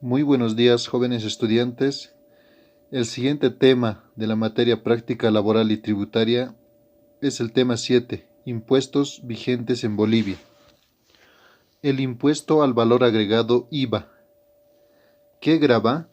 Muy buenos días, jóvenes estudiantes. El siguiente tema de la materia práctica laboral y tributaria es el tema 7, impuestos vigentes en Bolivia. El impuesto al valor agregado IVA, que grava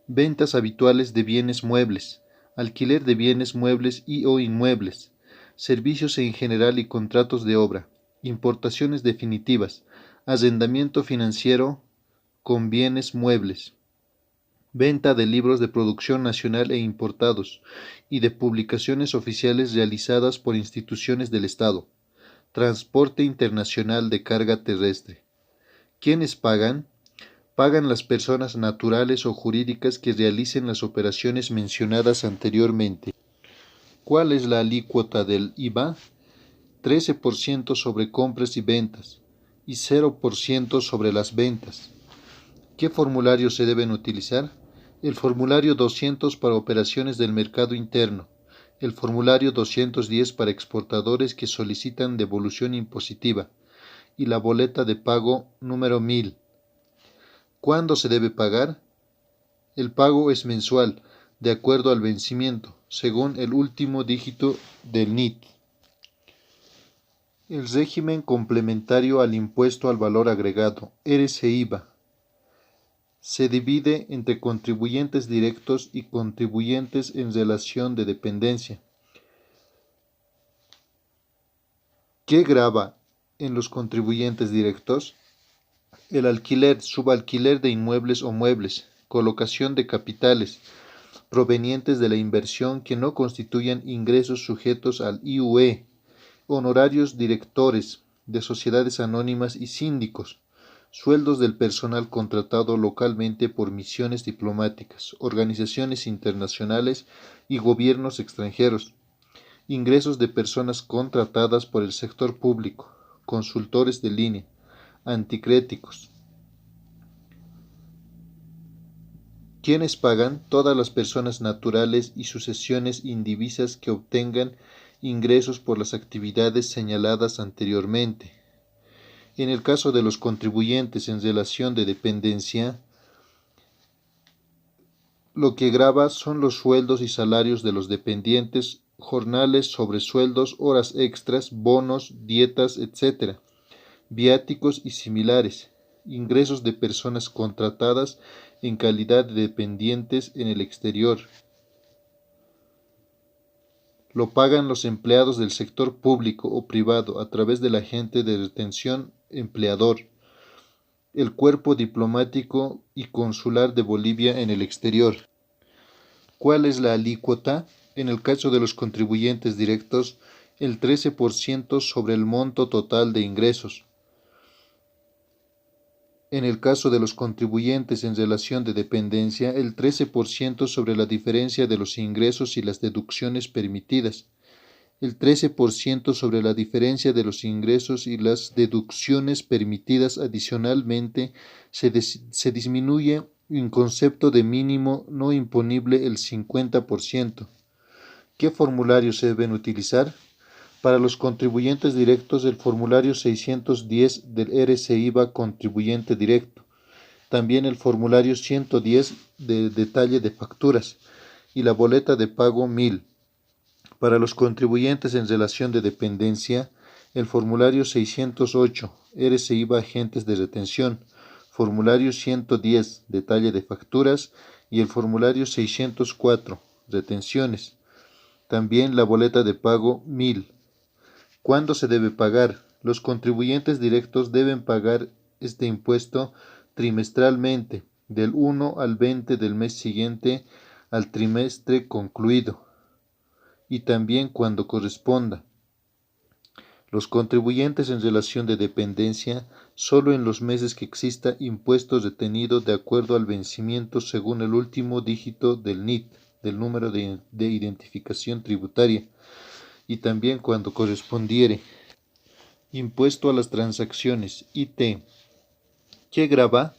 ventas habituales de bienes muebles, alquiler de bienes muebles y o inmuebles, servicios en general y contratos de obra, importaciones definitivas, arrendamiento financiero con bienes muebles, venta de libros de producción nacional e importados, y de publicaciones oficiales realizadas por instituciones del Estado, transporte internacional de carga terrestre. ¿Quiénes pagan? Pagan las personas naturales o jurídicas que realicen las operaciones mencionadas anteriormente. ¿Cuál es la alícuota del IVA? 13% sobre compras y ventas y 0% sobre las ventas. ¿Qué formularios se deben utilizar? El formulario 200 para operaciones del mercado interno, el formulario 210 para exportadores que solicitan devolución impositiva y la boleta de pago número 1000. ¿Cuándo se debe pagar? El pago es mensual, de acuerdo al vencimiento, según el último dígito del NIT. El régimen complementario al impuesto al valor agregado, RCIVA, se divide entre contribuyentes directos y contribuyentes en relación de dependencia. ¿Qué grava en los contribuyentes directos? El alquiler, subalquiler de inmuebles o muebles, colocación de capitales provenientes de la inversión que no constituyan ingresos sujetos al IUE, honorarios directores de sociedades anónimas y síndicos, sueldos del personal contratado localmente por misiones diplomáticas, organizaciones internacionales y gobiernos extranjeros, ingresos de personas contratadas por el sector público, consultores de línea, anticréticos. ¿Quiénes pagan? Todas las personas naturales y sucesiones indivisas que obtengan ingresos por las actividades señaladas anteriormente. En el caso de los contribuyentes en relación de dependencia, lo que grava son los sueldos y salarios de los dependientes, jornales, sobresueldos, horas extras, bonos, dietas, etc., viáticos y similares, ingresos de personas contratadas en calidad de dependientes en el exterior. Lo pagan los empleados del sector público o privado a través del agente de retención empleador, el cuerpo diplomático y consular de Bolivia en el exterior. ¿Cuál es la alícuota? En el caso de los contribuyentes directos, el 13% sobre el monto total de ingresos. En el caso de los contribuyentes en relación de dependencia, el 13% sobre la diferencia de los ingresos y las deducciones permitidas. El 13% sobre la diferencia de los ingresos y las deducciones permitidas. Adicionalmente, se disminuye en concepto de mínimo no imponible el 50%. ¿Qué formularios se deben utilizar? Para los contribuyentes directos, el formulario 610 del RCIVA contribuyente directo. También el formulario 110 de detalle de facturas y la boleta de pago 1000. Para los contribuyentes en relación de dependencia, el formulario 608, RCIVA agentes de retención, formulario 110, detalle de facturas, y el formulario 604, retenciones. También la boleta de pago 1000. ¿Cuándo se debe pagar? Los contribuyentes directos deben pagar este impuesto trimestralmente, del 1 al 20 del mes siguiente al trimestre concluido, y también cuando corresponda. Los contribuyentes en relación de dependencia solo en los meses que exista impuesto retenido de acuerdo al vencimiento según el último dígito del NIT, del número de identificación tributaria, y también cuando correspondiere. Impuesto a las transacciones, IT, que grava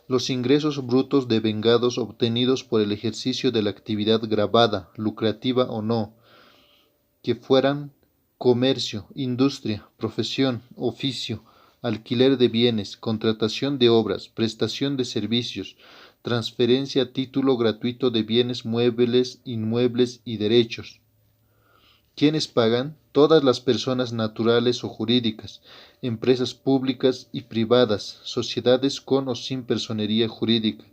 los ingresos brutos devengados obtenidos por el ejercicio de la actividad gravada, lucrativa o no, que fueran comercio, industria, profesión, oficio, alquiler de bienes, contratación de obras, prestación de servicios, transferencia a título gratuito de bienes muebles, inmuebles y derechos. ¿Quiénes pagan? Todas las personas naturales o jurídicas, empresas públicas y privadas, sociedades con o sin personería jurídica,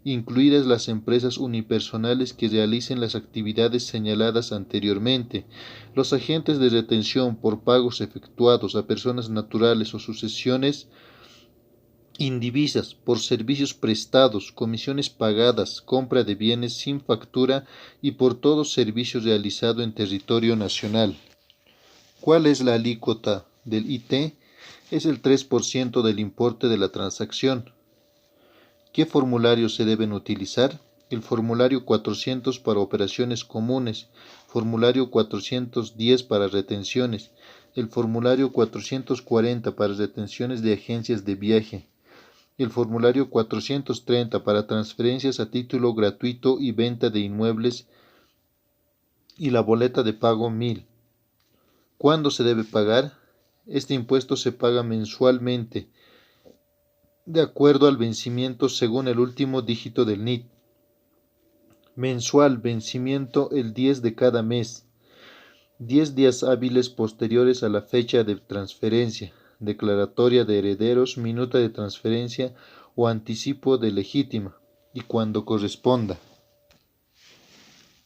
incluidas las empresas unipersonales que realicen las actividades señaladas anteriormente, los agentes de retención por pagos efectuados a personas naturales o sucesiones indivisas por servicios prestados, comisiones pagadas, compra de bienes sin factura y por todo servicio realizado en territorio nacional. ¿Cuál es la alícuota del IT? Es el 3% del importe de la transacción. ¿Qué formularios se deben utilizar? El formulario 400 para operaciones comunes, formulario 410 para retenciones, el formulario 440 para retenciones de agencias de viaje, el formulario 430 para transferencias a título gratuito y venta de inmuebles y la boleta de pago 1000. ¿Cuándo se debe pagar? Este impuesto se paga mensualmente, de acuerdo al vencimiento según el último dígito del NIT. Mensual, vencimiento el 10 de cada mes. 10 días hábiles posteriores a la fecha de transferencia, declaratoria de herederos, minuta de transferencia o anticipo de legítima, y cuando corresponda.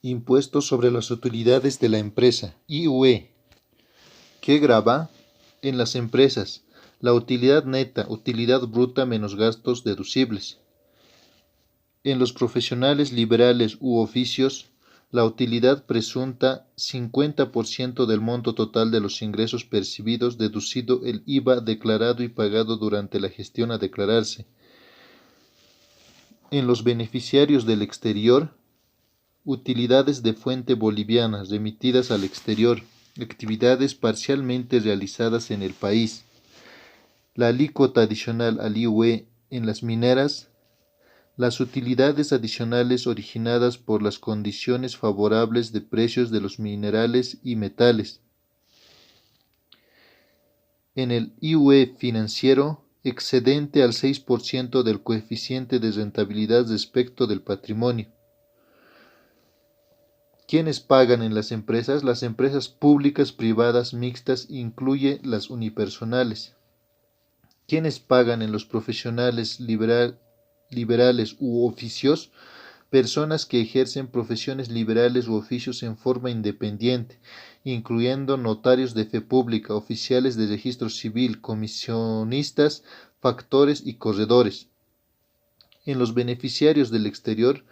Impuesto sobre las utilidades de la empresa, IUE. ¿Qué grava? En las empresas, la utilidad neta, utilidad bruta menos gastos deducibles. En los profesionales liberales u oficios, la utilidad presunta 50% del monto total de los ingresos percibidos deducido el IVA declarado y pagado durante la gestión a declararse. En los beneficiarios del exterior, utilidades de fuente boliviana remitidas al exterior, actividades parcialmente realizadas en el país. La alícuota adicional al IUE en las mineras, las utilidades adicionales originadas por las condiciones favorables de precios de los minerales y metales. En el IUE financiero, excedente al 6% del coeficiente de rentabilidad respecto del patrimonio. ¿Quiénes pagan en las empresas? Las empresas públicas, privadas, mixtas, incluye las unipersonales. ¿Quiénes pagan en los profesionales liberales u oficios? Personas que ejercen profesiones liberales u oficios en forma independiente, incluyendo notarios de fe pública, oficiales de registro civil, comisionistas, factores y corredores. En los beneficiarios del exterior,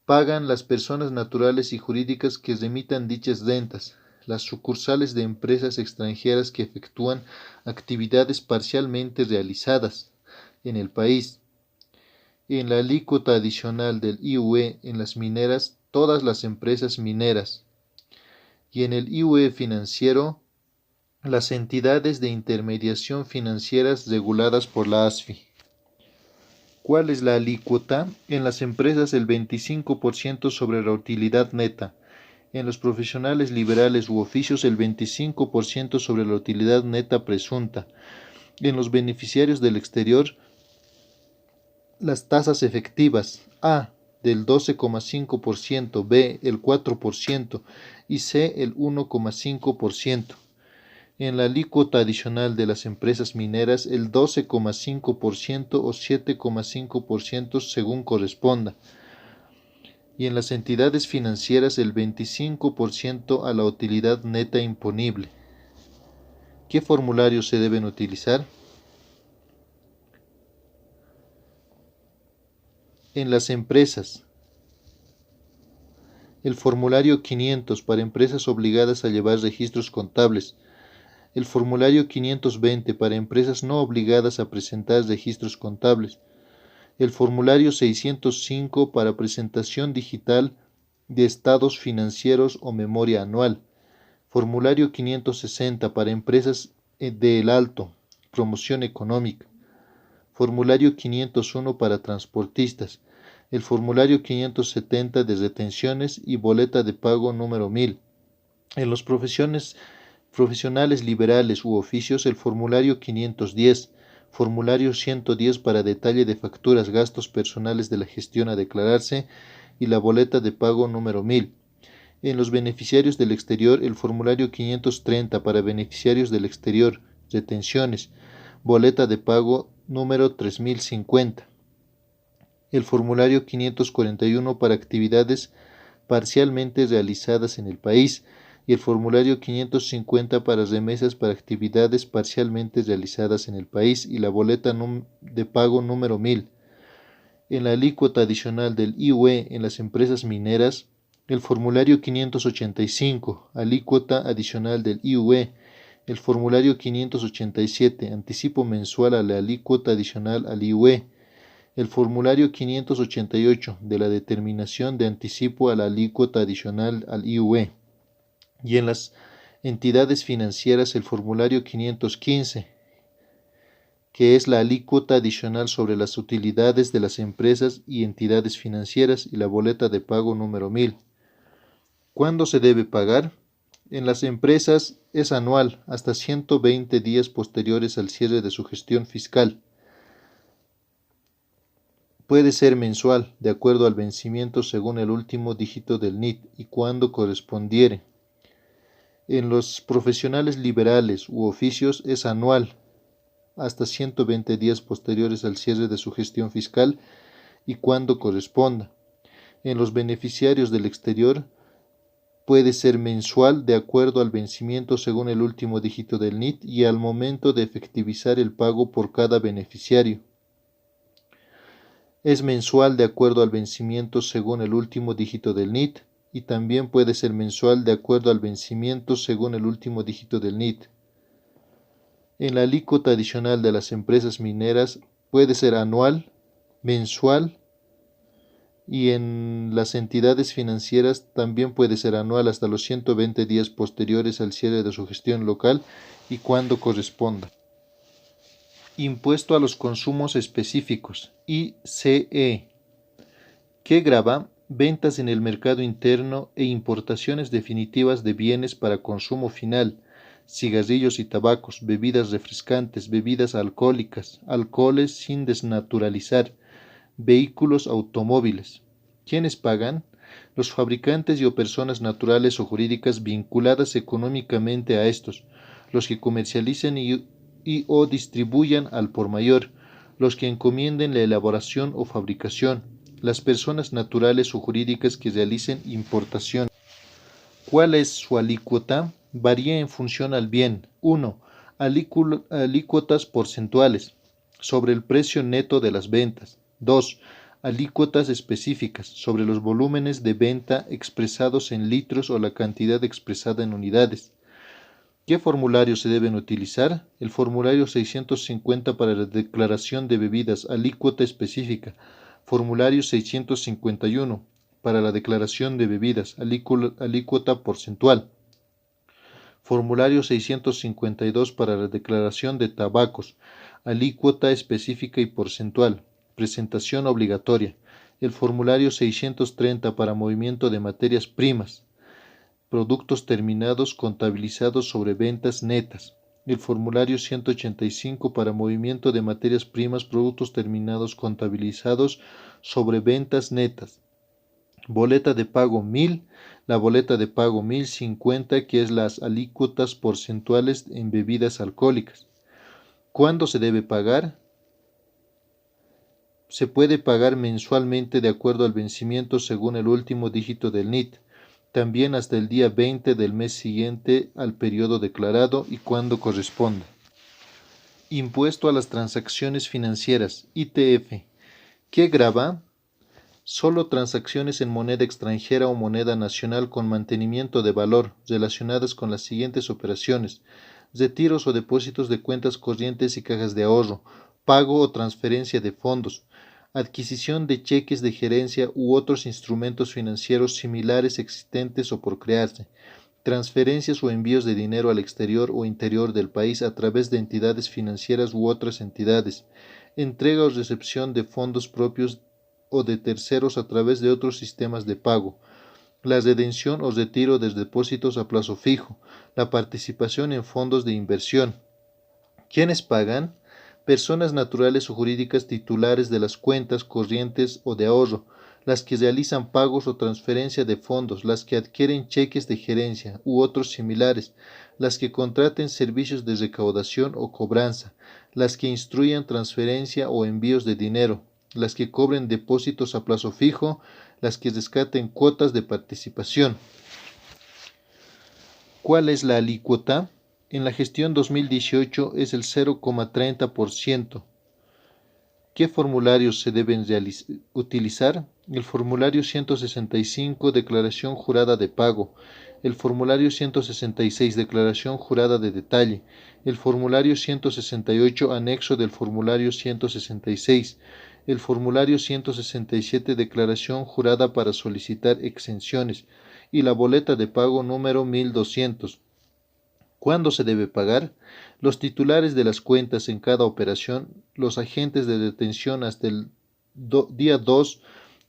pagan las personas naturales y jurídicas que remitan dichas rentas, las sucursales de empresas extranjeras que efectúan actividades parcialmente realizadas en el país. En la alícuota adicional del IUE en las mineras, todas las empresas mineras. Y en el IUE financiero, las entidades de intermediación financieras reguladas por la ASFI. ¿Cuál es la alícuota? En las empresas el 25% sobre la utilidad neta. En los profesionales liberales u oficios el 25% sobre la utilidad neta presunta. En los beneficiarios del exterior, las tasas efectivas: A, del 12,5%, B, el 4% y C, el 1,5%. En la alícuota adicional de las empresas mineras, el 12,5% o 7,5% según corresponda. Y en las entidades financieras, el 25% a la utilidad neta imponible. ¿Qué formularios se deben utilizar? En las empresas, el formulario 500 para empresas obligadas a llevar registros contables, el formulario 520 para empresas no obligadas a presentar registros contables, el formulario 605 para presentación digital de estados financieros o memoria anual, formulario 560 para empresas del alto, promoción económica, formulario 501 para transportistas, el formulario 570 de retenciones y boleta de pago número 1000. En los profesionales liberales u oficios, el formulario 510 Formulario 110 para detalle de facturas, gastos personales de la gestión a declararse y la boleta de pago número 1000. En los beneficiarios del exterior, el formulario 530 para beneficiarios del exterior, retenciones, boleta de pago número 3050. El formulario 541 para actividades parcialmente realizadas en el país y el formulario 550 para remesas para actividades parcialmente realizadas en el país y la boleta de pago número 1000. En la alícuota adicional del IUE en las empresas mineras, el formulario 585, alícuota adicional del IUE, el formulario 587, anticipo mensual a la alícuota adicional al IUE, el formulario 588 de la determinación de anticipo a la alícuota adicional al IUE y en las entidades financieras el formulario 515, que es la alícuota adicional sobre las utilidades de las empresas y entidades financieras y la boleta de pago número 1000. ¿Cuándo se debe pagar? En las empresas es anual hasta 120 días posteriores al cierre de su gestión fiscal. Puede ser mensual, de acuerdo al vencimiento según el último dígito del NIT y cuando correspondiere. En los profesionales liberales u oficios es anual, hasta 120 días posteriores al cierre de su gestión fiscal y cuando corresponda. En los beneficiarios del exterior puede ser mensual, de acuerdo al vencimiento según el último dígito del NIT y al momento de efectivizar el pago por cada beneficiario. Es mensual de acuerdo al vencimiento según el último dígito del NIT y también puede ser mensual de acuerdo al vencimiento según el último dígito del NIT. En la alícuota adicional de las empresas mineras puede ser anual, mensual y en las entidades financieras también puede ser anual hasta los 120 días posteriores al cierre de su gestión local y cuando corresponda. Impuesto a los consumos específicos, ICE, que grava ventas en el mercado interno e importaciones definitivas de bienes para consumo final, cigarrillos y tabacos, bebidas refrescantes, bebidas alcohólicas, alcoholes sin desnaturalizar, vehículos automóviles. ¿Quiénes pagan? Los fabricantes y o personas naturales o jurídicas vinculadas económicamente a estos, los que comercialicen y o distribuyan al por mayor, los que encomienden la elaboración o fabricación, las personas naturales o jurídicas que realicen importación. ¿Cuál es su alícuota? Varía en función al bien. 1. Alícuotas porcentuales sobre el precio neto de las ventas. 2. Alícuotas específicas sobre los volúmenes de venta expresados en litros o la cantidad expresada en unidades. ¿Qué formularios se deben utilizar? El formulario 650 para la declaración de bebidas, alícuota específica. Formulario 651 para la declaración de bebidas, alícuota porcentual. Formulario 652 para la declaración de tabacos, alícuota específica y porcentual. Presentación obligatoria. El formulario 630 para movimiento de materias primas, productos terminados contabilizados sobre ventas netas. El formulario 185 para movimiento de materias primas, productos terminados contabilizados sobre ventas netas. Boleta de pago 1000, la boleta de pago 1050, que es las alícuotas porcentuales en bebidas alcohólicas. ¿Cuándo se debe pagar? Se puede pagar mensualmente de acuerdo al vencimiento según el último dígito del NIT, también hasta el día 20 del mes siguiente al periodo declarado y cuando corresponda. Impuesto a las transacciones financieras, ITF, que grava solo transacciones en moneda extranjera o moneda nacional con mantenimiento de valor relacionadas con las siguientes operaciones: retiros o depósitos de cuentas corrientes y cajas de ahorro, pago o transferencia de fondos, adquisición de cheques de gerencia u otros instrumentos financieros similares existentes o por crearse, transferencias o envíos de dinero al exterior o interior del país a través de entidades financieras u otras entidades, entrega o recepción de fondos propios o de terceros a través de otros sistemas de pago, la redención o retiro de depósitos a plazo fijo, la participación en fondos de inversión. ¿Quiénes pagan? personas naturales o jurídicas titulares de las cuentas corrientes o de ahorro, las que realizan pagos o transferencia de fondos, las que adquieren cheques de gerencia u otros similares, las que contraten servicios de recaudación o cobranza, las que instruyan transferencia o envíos de dinero, las que cobren depósitos a plazo fijo, las que rescaten cuotas de participación. ¿Cuál es la alícuota? En la gestión 2018 es el 0,30%. ¿Qué formularios se deben utilizar? El formulario 165, declaración jurada de pago. El formulario 166, declaración jurada de detalle. El formulario 168, anexo del formulario 166. El formulario 167, declaración jurada para solicitar exenciones. Y la boleta de pago número 1200. ¿Cuándo se debe pagar? Los titulares de las cuentas en cada operación, los agentes de detención hasta el día 2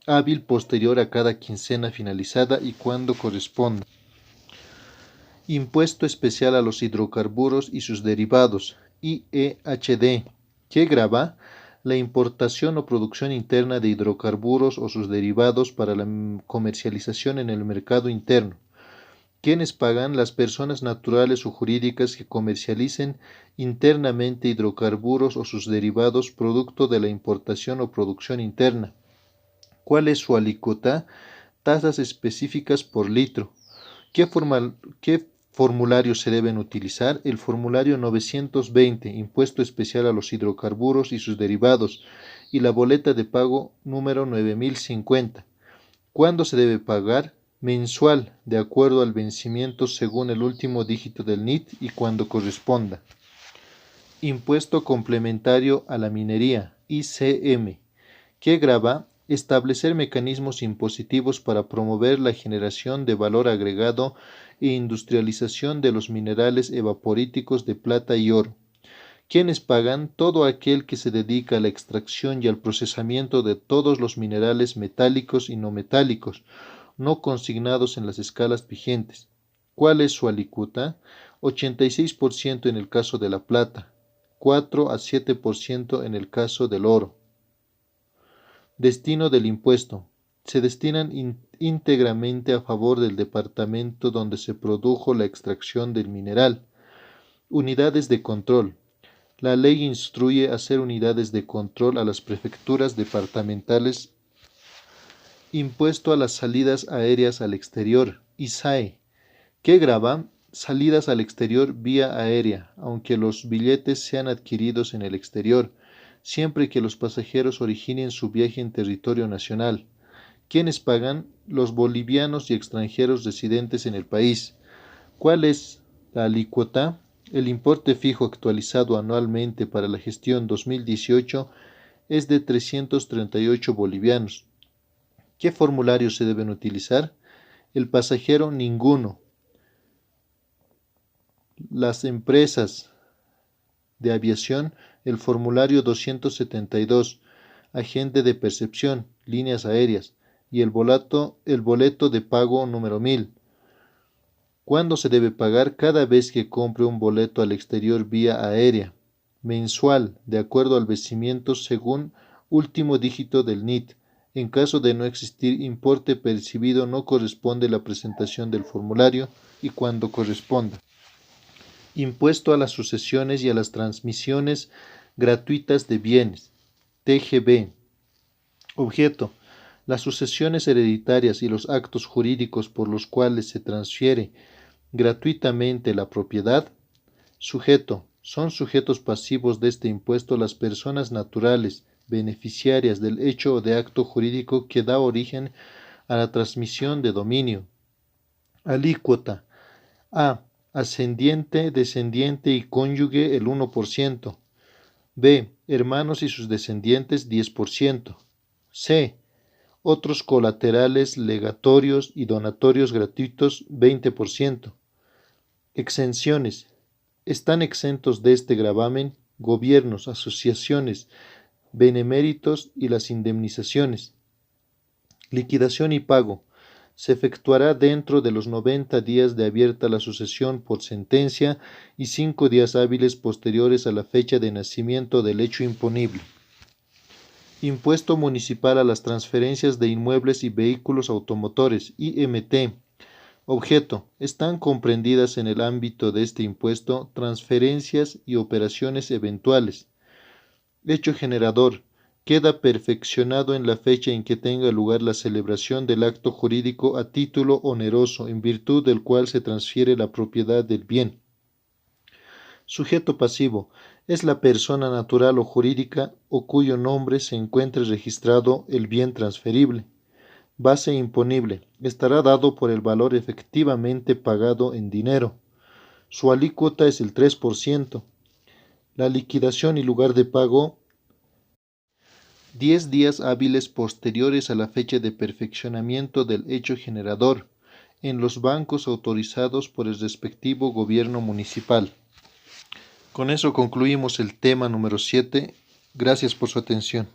hábil posterior a cada quincena finalizada y cuando corresponda. Impuesto especial a los hidrocarburos y sus derivados, IEHD, que grava la importación o producción interna de hidrocarburos o sus derivados para la comercialización en el mercado interno. ¿Quiénes pagan? Las personas naturales o jurídicas que comercialicen internamente hidrocarburos o sus derivados producto de la importación o producción interna. ¿Cuál es su alícuota? Tasas específicas por litro. ¿Qué formularios se deben utilizar? El formulario 920, impuesto especial a los hidrocarburos y sus derivados, y la boleta de pago número 9050. ¿Cuándo se debe pagar? Mensual, de acuerdo al vencimiento según el último dígito del NIT y cuando corresponda. Impuesto complementario a la minería, ICM, que grava establecer mecanismos impositivos para promover la generación de valor agregado e industrialización de los minerales evaporíticos de plata y oro. ¿Quiénes pagan? Todo aquel que se dedica a la extracción y al procesamiento de todos los minerales metálicos y no metálicos, no consignados en las escalas vigentes. ¿Cuál es su alícuota? 86% en el caso de la plata, 4 a 7% en el caso del oro. Destino del impuesto. Se destinan íntegramente a favor del departamento donde se produjo la extracción del mineral. Unidades de control. La ley instruye hacer unidades de control a las prefecturas departamentales. Impuesto a las salidas aéreas al exterior, ISAE, que grava salidas al exterior vía aérea, aunque los billetes sean adquiridos en el exterior, siempre que los pasajeros originen su viaje en territorio nacional. ¿Quiénes pagan? Los bolivianos y extranjeros residentes en el país. ¿Cuál es la alícuota? El importe fijo actualizado anualmente para la gestión 2018 es de 338 bolivianos. ¿Qué formularios se deben utilizar? El pasajero, ninguno. Las empresas de aviación, el formulario 272, agente de percepción, líneas aéreas, y el boleto de pago número 1000. ¿Cuándo se debe pagar? Cada vez que compre un boleto al exterior vía aérea. Mensual, de acuerdo al vencimiento según último dígito del NIT. En caso de no existir importe percibido, no corresponde la presentación del formulario y cuando corresponda. Impuesto a las sucesiones y a las transmisiones gratuitas de bienes. TGB. Objeto. Las sucesiones hereditarias y los actos jurídicos por los cuales se transfiere gratuitamente la propiedad. Sujeto. Son sujetos pasivos de este impuesto las personas naturales beneficiarias del hecho o de acto jurídico que da origen a la transmisión de dominio. Alícuota. A. Ascendiente, descendiente y cónyuge el 1%. B. Hermanos y sus descendientes 10%. C. Otros colaterales, legatorios y donatorios gratuitos 20%. Exenciones. Están exentos de este gravamen gobiernos, asociaciones, beneméritos y las indemnizaciones. Liquidación y pago. Se efectuará dentro de los 90 días de abierta la sucesión por sentencia y 5 días hábiles posteriores a la fecha de nacimiento del hecho imponible. Impuesto municipal a las transferencias de inmuebles y vehículos automotores, IMT. Objeto: están comprendidas en el ámbito de este impuesto transferencias y operaciones eventuales. Hecho generador: queda perfeccionado en la fecha en que tenga lugar la celebración del acto jurídico a título oneroso, en virtud del cual se transfiere la propiedad del bien. Sujeto pasivo: es la persona natural o jurídica o cuyo nombre se encuentre registrado el bien transferible. Base imponible: estará dado por el valor efectivamente pagado en dinero. Su alícuota es el 3%. La liquidación y lugar de pago: 10 días hábiles posteriores a la fecha de perfeccionamiento del hecho generador, en los bancos autorizados por el respectivo gobierno municipal. Con eso concluimos el tema número 7. Gracias por su atención.